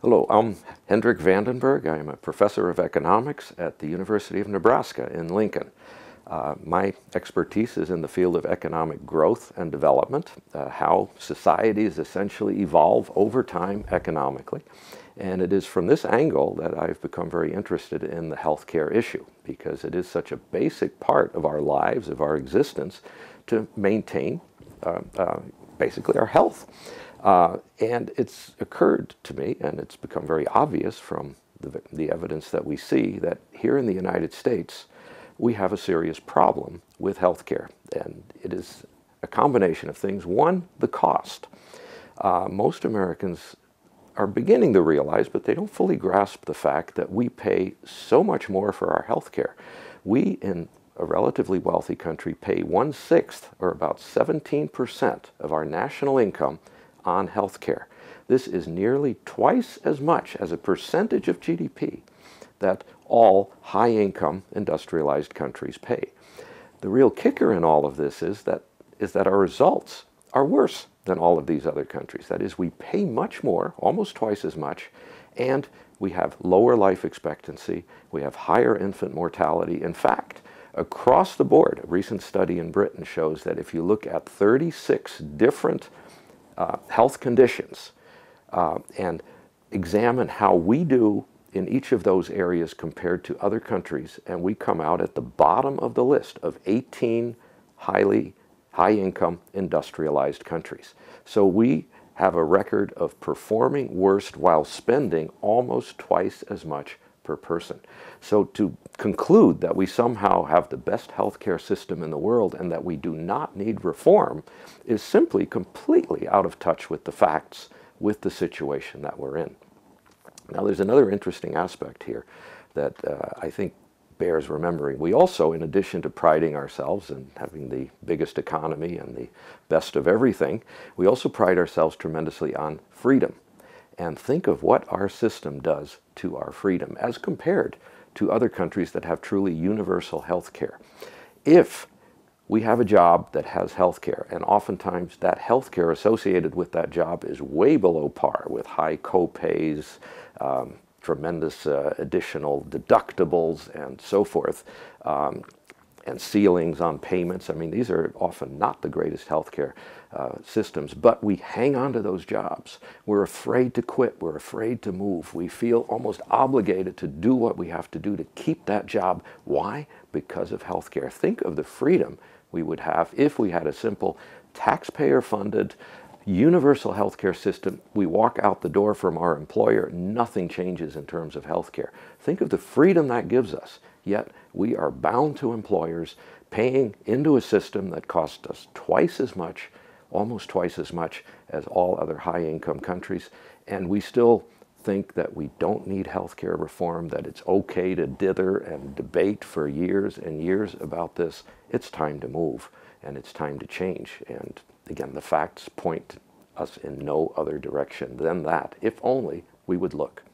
Hello, I'm Hendrik Berg. I am a professor of economics at the University of Nebraska in Lincoln. My expertise is in the field of economic growth and development, how societies essentially evolve over time economically. And it is from this angle that I've become very interested in the healthcare issue, because it is such a basic part of our lives, of our existence, to maintain basically our health. And it's occurred to me, and it's become very obvious from the evidence that we see, that here in the United States, we have a serious problem with healthcare. And it is a combination of things. One, the cost. Most Americans are beginning to realize, but they don't fully grasp the fact that we pay so much more for our healthcare. We, in a relatively wealthy country, pay 1/6, or about 17% of our national income on health care. This is nearly twice as much as a percentage of GDP that all high-income industrialized countries pay. The real kicker in all of this is that our results are worse than all of these other countries. That is, we pay much more, almost twice as much, and we have lower life expectancy, we have higher infant mortality. In fact, across the board, a recent study in Britain shows that if you look at 36 different health conditions and examine how we do in each of those areas compared to other countries, and we come out at the bottom of the list of 18 high-income industrialized countries. So we have a record of performing worst while spending almost twice as much per person. So to conclude that we somehow have the best healthcare system in the world and that we do not need reform is simply completely out of touch with the facts, with the situation that we're in. Now, there's another interesting aspect here that I think bears remembering. We also, in addition to priding ourselves in having the biggest economy and the best of everything, we also pride ourselves tremendously on freedom. And think of what our system does to our freedom as compared to other countries that have truly universal health care. If we have a job that has health care, and oftentimes that health care associated with that job is way below par, with high co-pays, tremendous additional deductibles, and so forth, and ceilings on payments. I mean, these are often not the greatest healthcare systems, but we hang on to those jobs. We're afraid to quit. We're afraid to move. We feel almost obligated to do what we have to do to keep that job. Why? Because of healthcare. Think of the freedom we would have if we had a simple taxpayer-funded universal healthcare system. We walk out the door from our employer, nothing changes in terms of healthcare. Think of the freedom that gives us. Yet we are bound to employers, paying into a system that costs us twice as much, almost twice as much as all other high-income countries, and we still think that we don't need healthcare reform, that it's okay to dither and debate for years and years about this. It's time to move, and it's time to change. And again, the facts point us in no other direction than that, if only we would look.